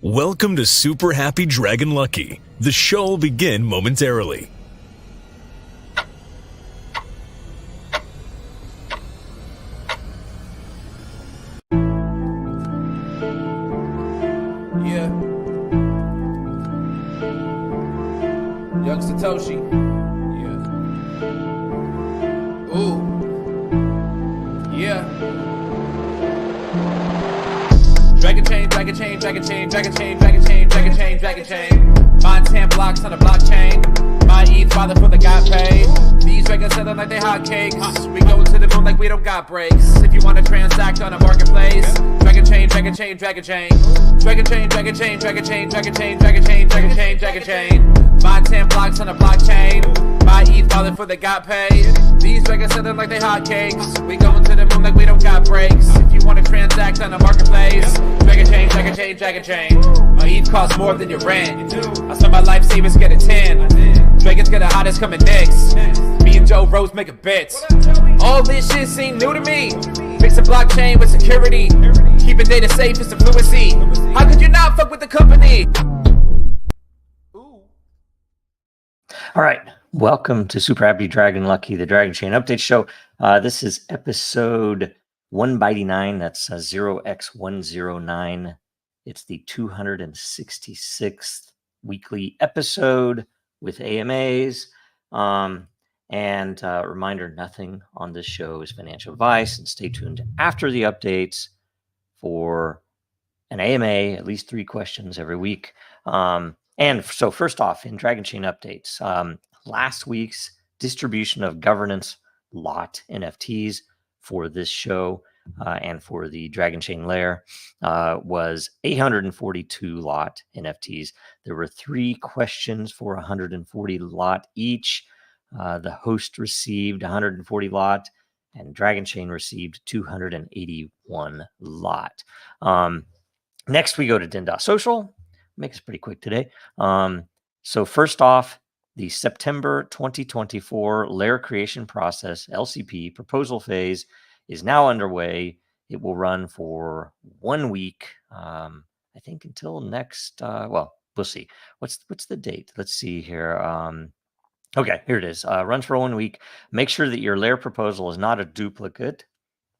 Welcome to Super Happy Dragon Lucky. The show will begin momentarily. Yeah. Young Satoshi. Yeah. Ooh. Yeah. Dragonchain, Dragonchain, Dragonchain, Dragonchain, Dragonchain, Dragonchain, Dragonchain. Mine 10 blocks on a blockchain. My ETH father for the got paid. These dragons selling like they hotcakes. We go to the moon like we don't got breaks. If you want to transact on a marketplace, Dragonchain, Dragonchain, Dragonchain. Dragonchain, Dragonchain, Dragonchain, Dragonchain, Dragonchain, Dragonchain, Dragonchain. Mine 10 blocks on a blockchain. My ETH father for the got paid. These dragons selling like they hotcakes. We going to the moon like we don't got breaks. If you want to transact on a marketplace, Dragonchain, Dragonchain, Dragonchain. My ETH costs more than your rent. I saw my life savings get a 10. Dragons get the hottest coming next. Me and Joe Rose make a bet. All this shit seem new to me. Mix a blockchain with security. Keeping data safe is the fluency. How could you not fuck with the company? All right, welcome to Super Happy Dragon Lucky, the Dragonchain Update Show. This is episode 199. That's 0x109. It's the 266th weekly episode with AMAs. Reminder, nothing on this show is financial advice, and stay tuned after the updates for an AMA, at least 3 questions every week. And so first off, in Dragonchain updates, last week's distribution of governance lot NFTs for this show and for the Dragonchain layer was 842 lot NFTs. There were 3 questions for 140 lot each. The host received 140 lot, and Dragonchain received 281 lot. Next, we go to Den.Social. Make this pretty quick today. So first off, the September 2024 layer creation process, LCP, proposal phase is now underway. It will run for 1 week, I think until next, well, we'll see. What's the date? Let's see here. Okay, here it is. Runs for 1 week. Make sure that your layer proposal is not a duplicate,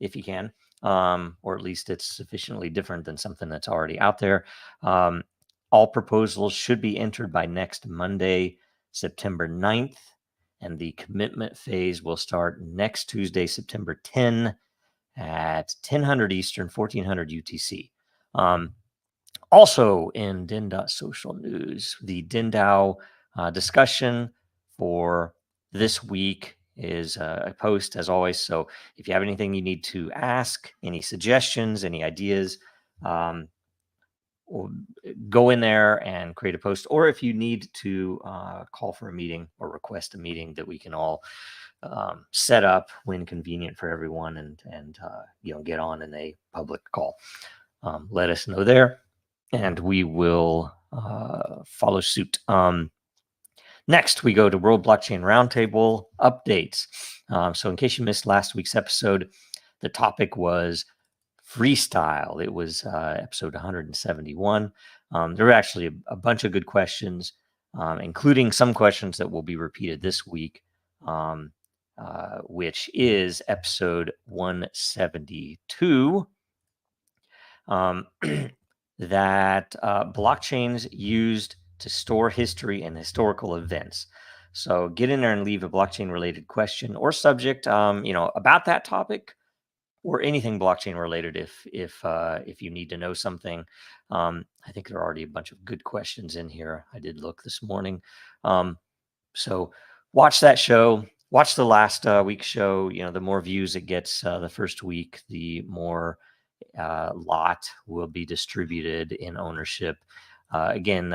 if you can, or at least it's sufficiently different than something that's already out there. All proposals should be entered by next Monday, September 9th, and the commitment phase will start next Tuesday, September 10 at 1000 Eastern, 1400 UTC. Also in Den.Social news, the DAO discussion for this week is a post as always. So if you have anything you need to ask, any suggestions, any ideas, go in there and create a post, or if you need to call for a meeting or request a meeting that we can all set up when convenient for everyone and get on in a public call, let us know there and we will follow suit. Next, we go to World Blockchain Roundtable updates. So in case you missed last week's episode, the topic was freestyle. It was episode 171. There were actually a bunch of good questions, including some questions that will be repeated this week, which is episode 172, that blockchains used to store history and historical events. So get in there and leave a blockchain related question or subject, about that topic, or anything blockchain related if you need to know something. I think there are already a bunch of good questions in here. I did look this morning. So watch that show. Watch the last week's show. The more views it gets the first week, the more lot will be distributed in ownership. Again,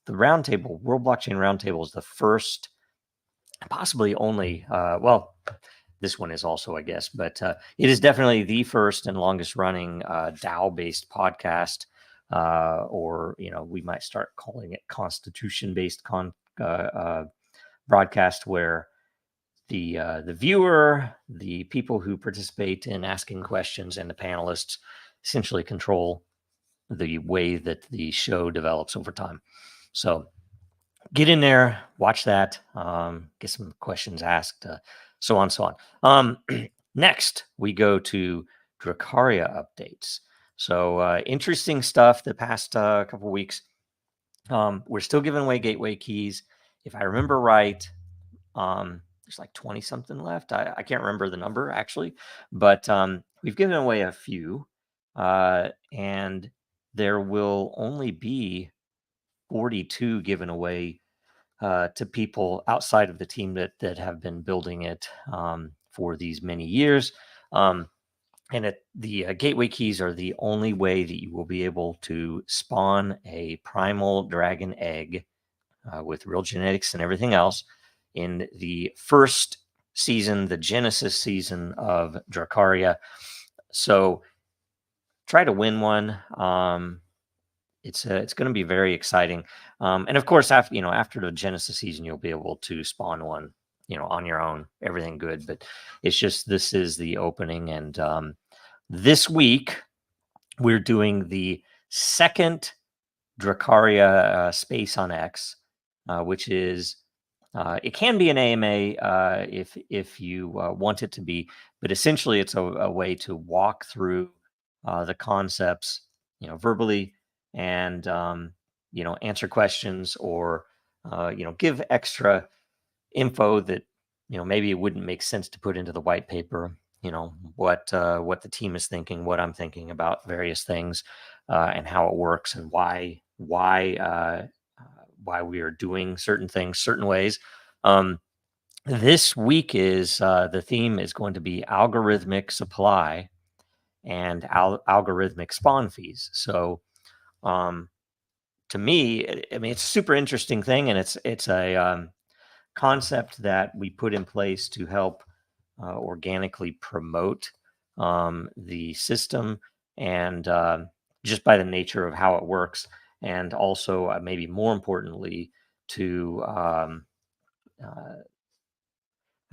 the roundtable, World Blockchain Roundtable, is the first, possibly only, this one is also, I guess, but it is definitely the first and longest running DAO-based podcast, or we might start calling it Constitution-based broadcast, where the viewer, the people who participate in asking questions, and the panelists essentially control the way that the show develops over time. So get in there, watch that, get some questions asked, so on, so on. Next, we go to Dracaria updates. So interesting stuff the past couple weeks. We're still giving away gateway keys. If I remember right, there's like 20 something left. I can't remember the number actually, but we've given away a few, and there will only be 42 given away to people outside of the team that have been building it for these many years. And the gateway keys are the only way that you will be able to spawn a primal dragon egg with real genetics and everything else in the first season, the Genesis season of Dracaria. So try to win one. It's going to be very exciting. And of course, after the Genesis season, you'll be able to spawn one, on your own. Everything good, but it's just this is the opening, and this week we're doing the second Dracaria Space on X, which is it can be an AMA if you want it to be, but essentially it's a way to walk through the concepts, verbally, and answer questions, or give extra info that maybe it wouldn't make sense to put into the white paper. What the team is thinking, what I'm thinking about various things, and how it works, and why we are doing certain things certain ways. This week is the theme is going to be algorithmic supply and algorithmic spawn fees. So to me, I mean, it's a super interesting thing, and it's a concept that we put in place to help organically promote the system, and just by the nature of how it works, and also maybe more importantly to how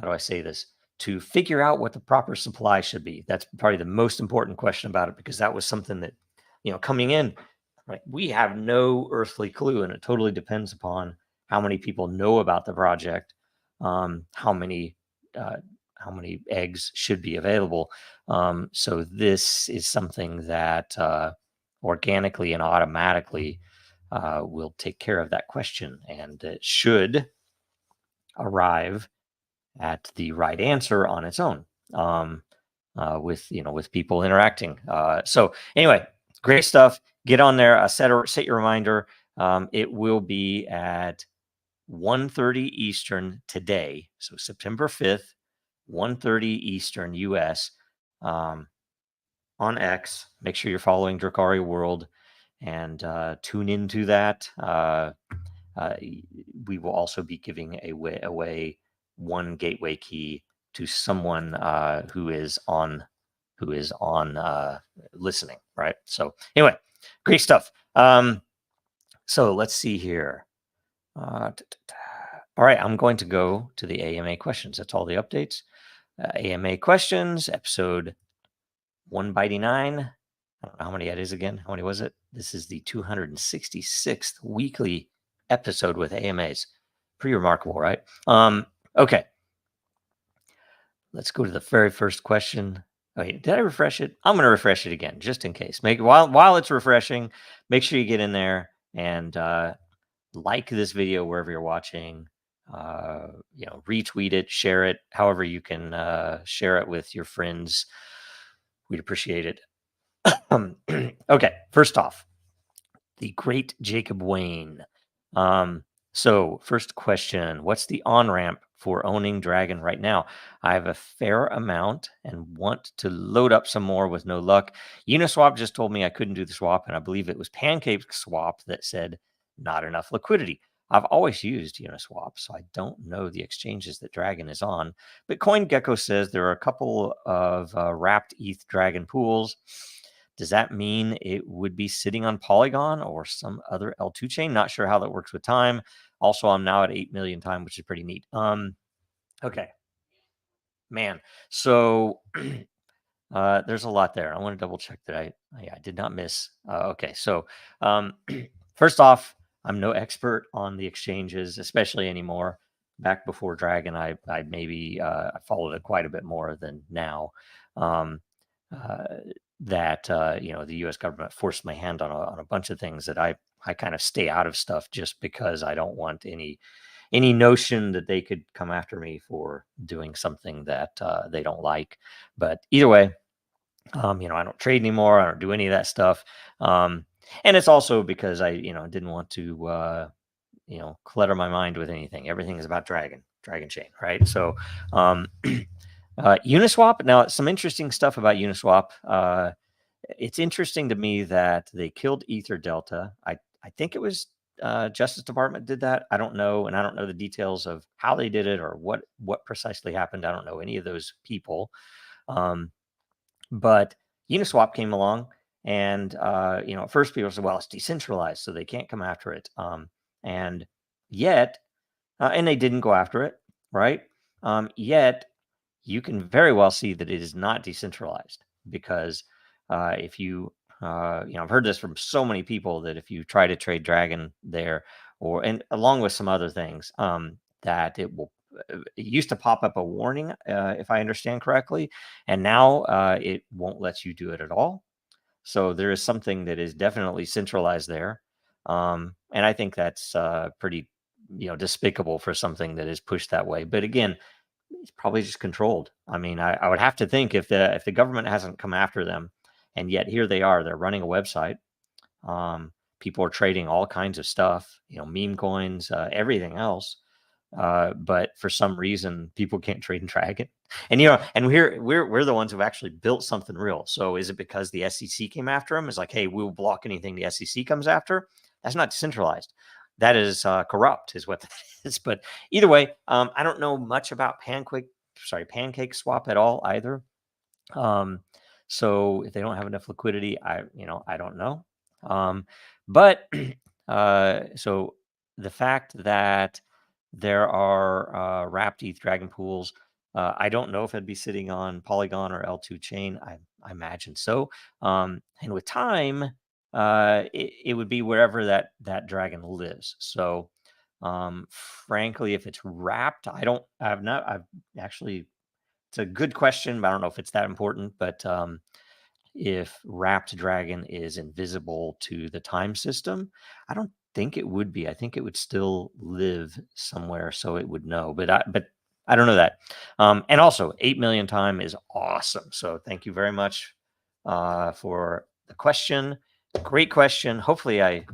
do I say this, to figure out what the proper supply should be. That's probably the most important question about it, because that was something that coming in, right, we have no earthly clue, and it totally depends upon how many people know about the project, how many eggs should be available. So this is something that organically and automatically will take care of that question, and it should arrive at the right answer on its own, with people interacting. So anyway, great stuff. Get on there. Set your reminder. It will be at 1:30 Eastern today, so September 5th, 1:30 Eastern US, on X. Make sure you're following Dracaria World, and tune into that. We will also be giving away one gateway key to someone who is on listening, right? So anyway, great stuff. So let's see here. All right, I'm going to go to the AMA questions. That's all the updates. AMA questions, episode 199. I don't know how many that is again. How many was it? This is the 266th weekly episode with AMAs. Pretty remarkable, right? Okay. Let's go to the very first question. Wait, did I refresh it? I'm going to refresh it again, just in case. While it's refreshing, make sure you get in there and like this video wherever you're watching. Retweet it, share it, however you can share it with your friends. We'd appreciate it. Okay, first off, the great Jacob Wayne. So first question, what's the on-ramp for owning Dragon right now? I have a fair amount and want to load up some more with no luck. Uniswap just told me I couldn't do the swap, and I believe it was Pancake Swap that said not enough liquidity. I've always used Uniswap, so I don't know the exchanges that Dragon is on. But CoinGecko says there are a couple of wrapped ETH Dragon pools. Does that mean it would be sitting on Polygon or some other L2 chain? Not sure how that works with time. Also, I'm now at 8 million time, which is pretty neat. Okay. Man, so There's a lot there. I want to double check that I did not miss. Okay, so first off, I'm no expert on the exchanges, especially anymore. Back before Dragon, I maybe I followed it quite a bit more than now. Um, uh, that the U.S. government forced my hand on a bunch of things that I kind of stay out of stuff just because I don't want any notion that they could come after me for doing something that they don't like. But either way, I don't trade anymore. I don't do any of that stuff. And it's also because I didn't want to clutter my mind with anything. Everything is about Dragonchain, right? So Uniswap. Now, some interesting stuff about Uniswap. It's interesting to me that they killed Ether Delta. I think it was Justice Department did that. I don't know, and I don't know the details of how they did it or what precisely happened. I don't know any of those people. But Uniswap came along, and at first people said, "Well, it's decentralized, so they can't come after it." And yet, and they didn't go after it, right? Yet, you can very well see that it is not decentralized because if you, I've heard this from so many people that if you try to trade Dragon there, and along with some other things, that it will. It used to pop up a warning, if I understand correctly, and now it won't let you do it at all. So there is something that is definitely centralized there, and I think that's pretty, despicable for something that is pushed that way. But again, it's probably just controlled. I mean, I would have to think if the government hasn't come after them, and yet here they are, they're running a website. People are trading all kinds of stuff, meme coins, everything else. But for some reason, people can't trade in Dragon, and and we're the ones who've actually built something real. So is it because the SEC came after them? It's like, hey, we'll block anything the SEC comes after. That's not decentralized. That is corrupt, is what that is. But either way, I don't know much about Pancake Swap at all either. So if they don't have enough liquidity, I don't know. But so the fact that there are wrapped ETH Dragon pools, I don't know if it'd be sitting on Polygon or L2 chain. I imagine so. And with time, it would be wherever that dragon lives. So frankly, if it's wrapped, I've actually, it's a good question, but I don't know if it's that important. But if wrapped dragon is invisible to the time system, I don't think it would be. I think it would still live somewhere, so it would know. But I don't know that. And also, 8 million time is awesome. So thank you very much for the question. Great question. Hopefully I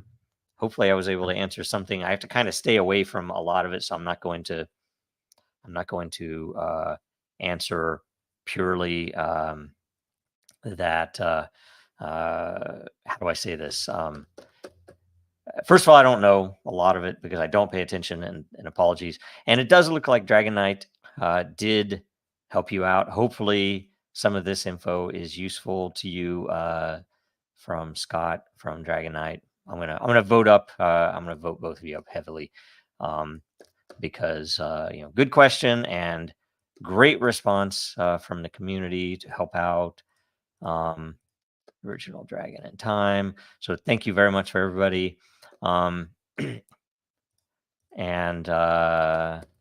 was able to answer something. I have to kind of stay away from a lot of it, so I'm not going to answer purely that. How do I say this? First of all, I don't know a lot of it because I don't pay attention, and apologies. And it does look like Dragon Knight did help you out. Hopefully, some of this info is useful to you. From Scott from Dragon Knight, I'm gonna vote up. I'm gonna vote both of you up heavily, because good question and great response from the community to help out. Original Dragon in Time. So thank you very much for everybody. And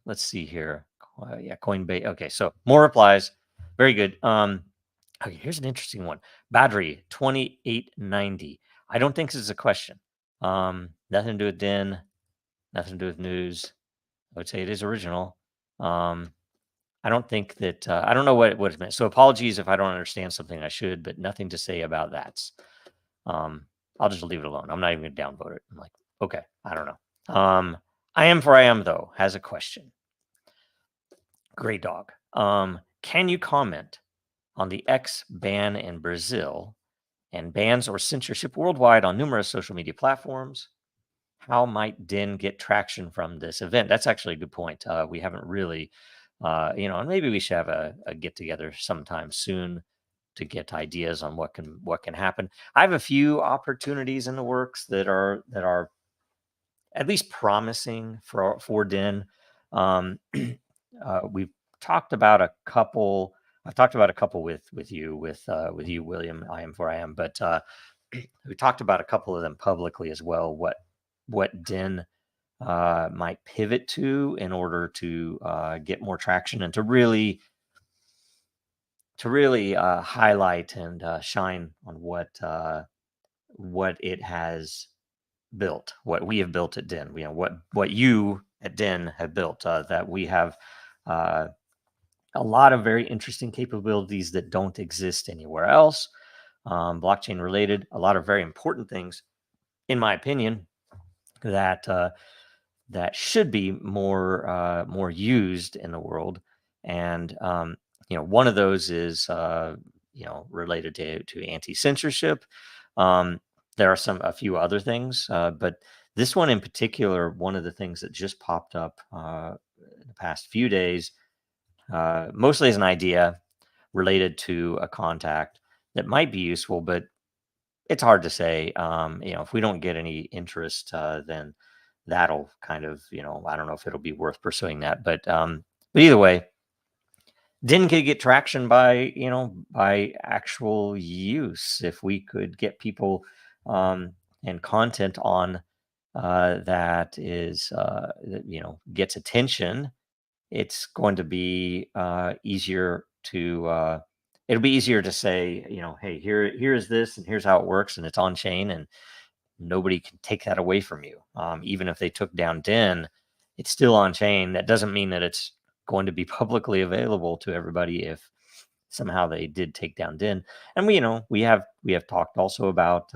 let's see here. Coinbase. Okay, so more replies. Very good. Okay, here's an interesting one. Battery 2890. I don't think this is a question. Nothing to do with Den. Nothing to do with news. I would say it is original. I don't think that I don't know what it meant. So apologies if I don't understand something I should, but nothing to say about that. I'll just leave it alone. I'm not even going to downvote it. I'm like, okay, I don't know. I am for I am though has a question. Great dog. Can you comment on the X ban in Brazil and bans or censorship worldwide on numerous social media platforms? How might Den get traction from this event? That's actually a good point. We haven't really, and maybe we should have a get together sometime soon to get ideas on what can happen. I have a few opportunities in the works that are at least promising for Den. We've talked about a couple. I've talked about a couple with you, William, I am for I am, but we talked about a couple of them publicly as well. What Den might pivot to in order to get more traction and to really highlight and shine on what it has built, what we have built at Den. What you at Den have built. That we have a lot of very interesting capabilities that don't exist anywhere else, blockchain related. A lot of very important things, in my opinion, that should be more used in the world. And one of those is related to anti-censorship. There are a few other things, but this one in particular, one of the things that just popped up in the past few days, mostly as an idea related to a contact that might be useful, but it's hard to say. If we don't get any interest, then that'll kind of, I don't know if it'll be worth pursuing that. But either way, didn't get traction by actual use. If we could get people and content on that is gets attention, it's going to be easier to it'll be easier to say, hey, here is this, and here's how it works, and it's on chain, and nobody can take that away from you. Even if they took down Den, it's still on chain. That doesn't mean that it's going to be publicly available to everybody if somehow they did take down Den. And we have talked also about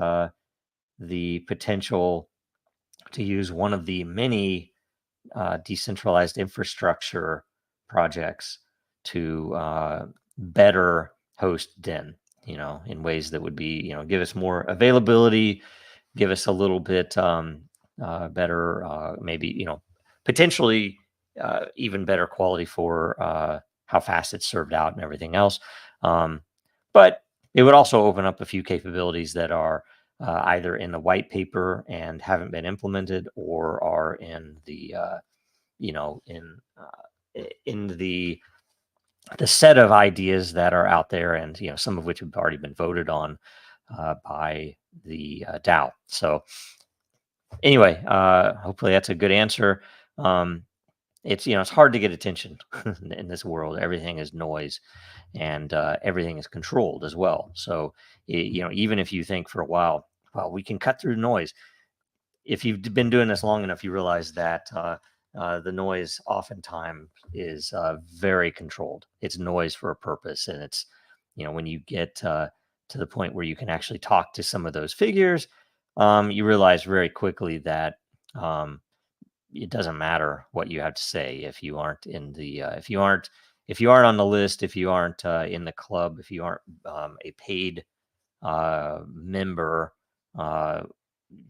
the potential to use one of the many decentralized infrastructure projects to better host Den, in ways that would be, give us more availability, give us a little bit better, maybe, potentially even better quality for how fast it's served out and everything else. But it would also open up a few capabilities that are either in the white paper and haven't been implemented, or are in the in the set of ideas that are out there, and some of which have already been voted on by the DAO. So anyway, hopefully that's a good answer. It's hard to get attention in this world. Everything is noise, and everything is controlled as well. So even if you think for a while, well, we can cut through noise. If you've been doing this long enough, you realize that the noise oftentimes is very controlled. It's noise for a purpose, and it's when you get to the point where you can actually talk to some of those figures, you realize very quickly that it doesn't matter what you have to say if you aren't in the if you aren't on the list, if you aren't in the club, if you aren't a paid member.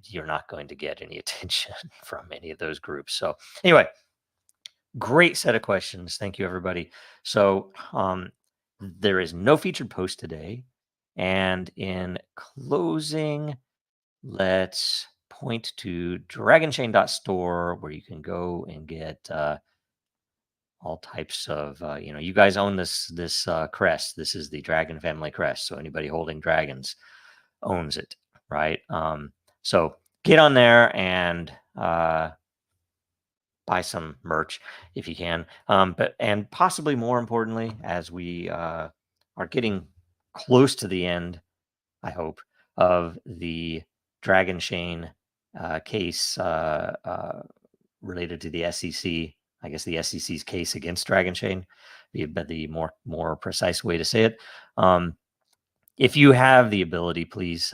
You're not going to get any attention from any of those groups. So anyway, great set of questions. Thank you, everybody. So there is no featured post today. And in closing, let's point to Dragonchain.Store, where you can go and get all types of, you guys own this crest. This is the Dragon family crest. So anybody holding dragons owns it, right? So get on there and buy some merch if you can. And possibly more importantly, as we are getting close to the end, I hope, of the Dragonchain case related to the SEC. I guess the SEC's case against Dragonchain, the more precise way to say it. If you have the ability, please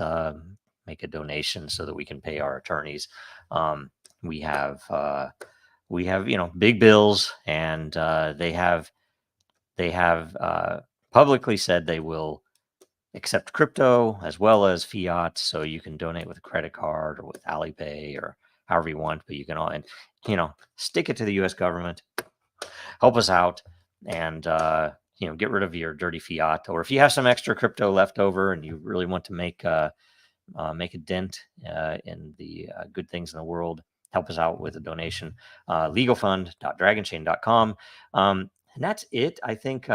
make a donation so that we can pay our attorneys. We have big bills, and they have publicly said they will accept crypto as well as fiat. So you can donate with a credit card or with Alipay or however you want, but you can all, and stick it to the U.S. government, help us out, and get rid of your dirty fiat. Or if you have some extra crypto left over and you really want to make a dent in the good things in the world, help us out with a donation. Legalfund.dragonchain.com. And that's it. I think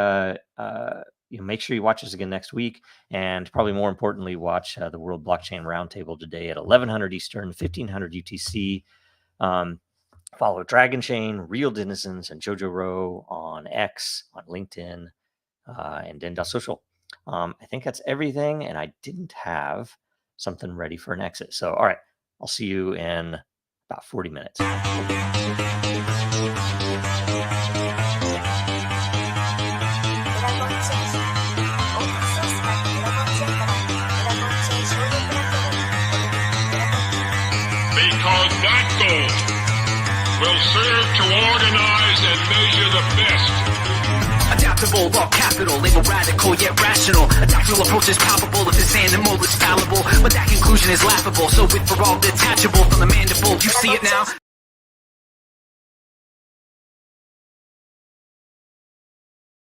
make sure you watch us again next week, and probably more importantly, watch the World Blockchain Roundtable today at 1100 Eastern, 1500 UTC. Follow Dragonchain, Real Denizens, and Jojo Row on X, on LinkedIn, and Den.Social. I think that's everything, and I didn't have something ready for an exit. So, all right, I'll see you in about 40 minutes. Because that goal will serve to organize and measure the best. Adaptable, all capital, label radical yet rational. A tactical approach is palpable if this animal is fallible, but that conclusion is laughable. So with for all detachable from the mandible, you see it now.